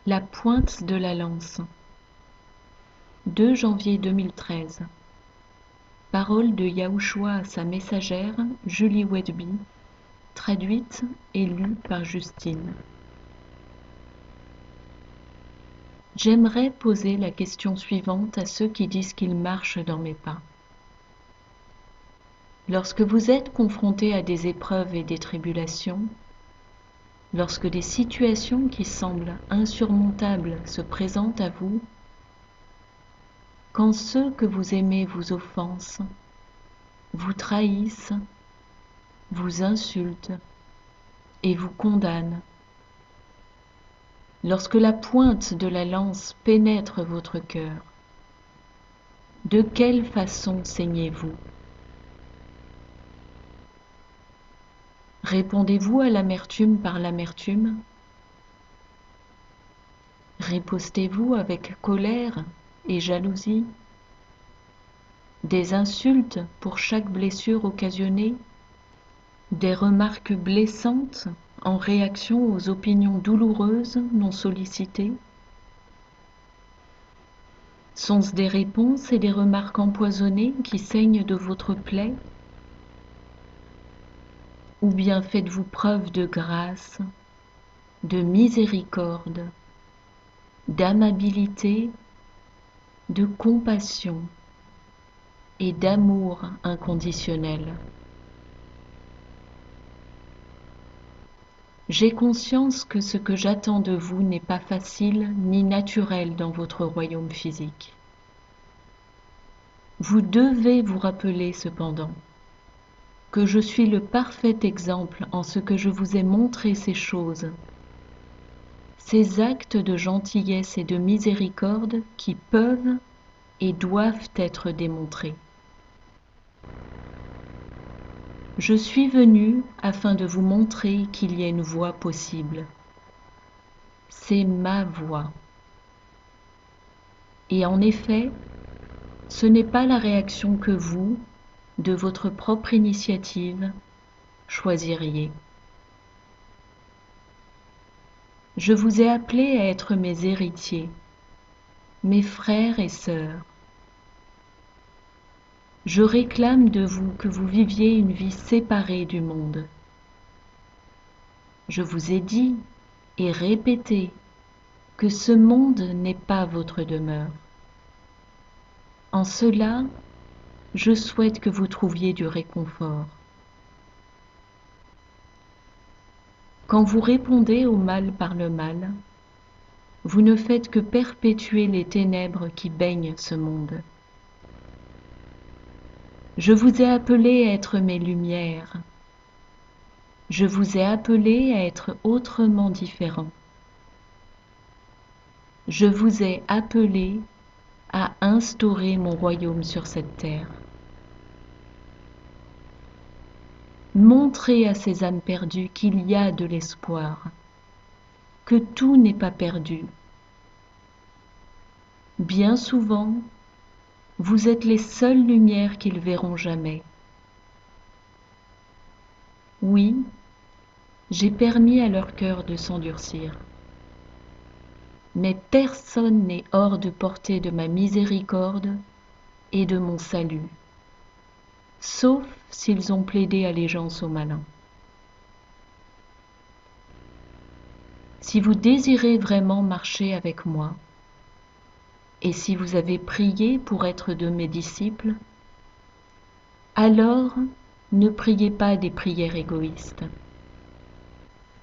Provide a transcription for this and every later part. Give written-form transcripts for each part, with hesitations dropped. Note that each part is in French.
La pointe de la lance. 2 janvier 2013. Parole de Yahushua à sa messagère, Julie Wedby, traduite et lue par Justine. J'aimerais poser la question suivante à ceux qui disent qu'ils marchent dans mes pas. Lorsque vous êtes confrontés à des épreuves et des tribulations, lorsque des situations qui semblent insurmontables se présentent à vous, quand ceux que vous aimez vous offensent, vous trahissent, vous insultent et vous condamnent, lorsque la pointe de la lance pénètre votre cœur, de quelle façon saignez-vous? Répondez-vous à l'amertume par l'amertume? Ripostez-vous avec colère et jalousie? Des insultes pour chaque blessure occasionnée? Des remarques blessantes en réaction aux opinions douloureuses non sollicitées? Sont-ce des réponses et des remarques empoisonnées qui saignent de votre plaie? Ou bien faites-vous preuve de grâce, de miséricorde, d'amabilité, de compassion et d'amour inconditionnel? J'ai conscience que ce que j'attends de vous n'est pas facile ni naturel dans votre royaume physique. Vous devez vous rappeler cependant que je suis le parfait exemple en ce que je vous ai montré ces choses, ces actes de gentillesse et de miséricorde qui peuvent et doivent être démontrés. Je suis venu afin de vous montrer qu'il y a une voie possible. C'est ma voie. Et en effet, ce n'est pas la réaction que vous, de votre propre initiative, choisiriez. Je vous ai appelés à être mes héritiers, mes frères et sœurs. Je réclame de vous que vous viviez une vie séparée du monde. Je vous ai dit et répété que ce monde n'est pas votre demeure. En cela, je souhaite que vous trouviez du réconfort. Quand vous répondez au mal par le mal, vous ne faites que perpétuer les ténèbres qui baignent ce monde. Je vous ai appelé à être mes lumières. Je vous ai appelé à être autrement différents. Je vous ai appelé à instaurer mon royaume sur cette terre. Montrez à ces âmes perdues qu'il y a de l'espoir, que tout n'est pas perdu. Bien souvent, vous êtes les seules lumières qu'ils verront jamais. Oui, j'ai permis à leur cœur de s'endurcir. Mais personne n'est hors de portée de ma miséricorde et de mon salut, sauf s'ils ont plaidé allégeance au malin. Si vous désirez vraiment marcher avec moi, et si vous avez prié pour être de mes disciples, alors ne priez pas des prières égoïstes.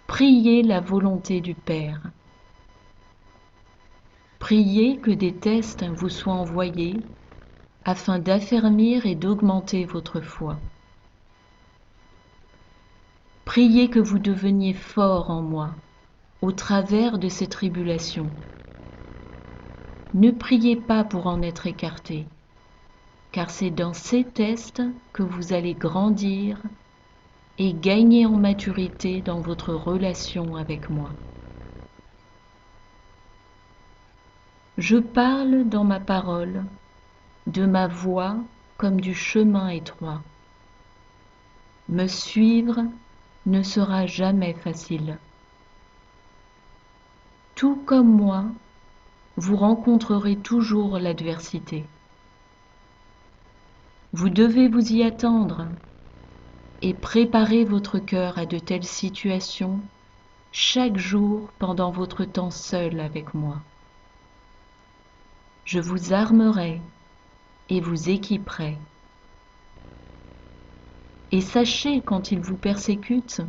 Priez la volonté du Père. Priez que des tests vous soient envoyés afin d'affermir et d'augmenter votre foi. Priez que vous deveniez forts en moi au travers de ces tribulations. Ne priez pas pour en être écarté, car c'est dans ces tests que vous allez grandir et gagner en maturité dans votre relation avec moi. Je parle dans ma parole de ma voie comme du chemin étroit. Me suivre ne sera jamais facile. Tout comme moi, vous rencontrerez toujours l'adversité. Vous devez vous y attendre et préparer votre cœur à de telles situations chaque jour pendant votre temps seul avec moi. Je vous armerai et vous équiperai. Et sachez quand ils vous persécutent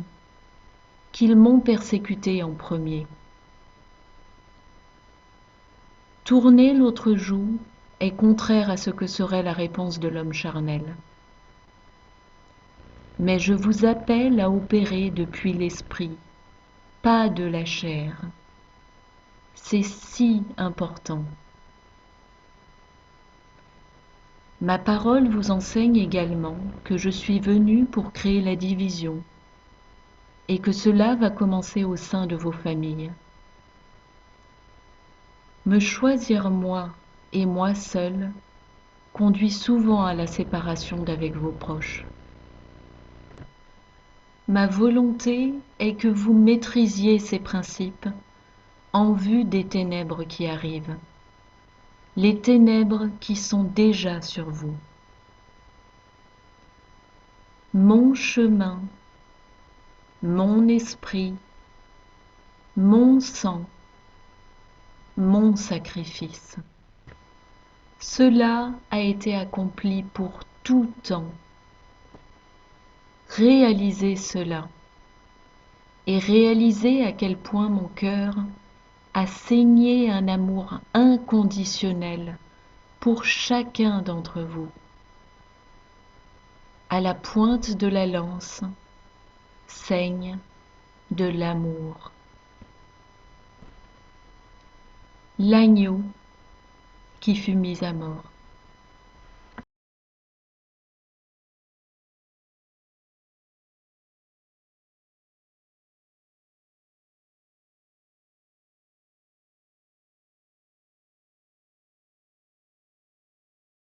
qu'ils m'ont persécuté en premier. Tourner l'autre joue est contraire à ce que serait la réponse de l'homme charnel. Mais je vous appelle à opérer depuis l'esprit, pas de la chair. C'est si important. Ma parole vous enseigne également que je suis venu pour créer la division et que cela va commencer au sein de vos familles. Me choisir moi et moi seul conduit souvent à la séparation d'avec vos proches. Ma volonté est que vous maîtrisiez ces principes en vue des ténèbres qui arrivent, les ténèbres qui sont déjà sur vous. Mon chemin, mon esprit, mon sang, mon sacrifice. Cela a été accompli pour tout temps. Réalisez cela et réalisez à quel point mon cœur a saigné un amour inconditionnel pour chacun d'entre vous. À la pointe de la lance saigne de l'amour. L'agneau qui fut mis à mort.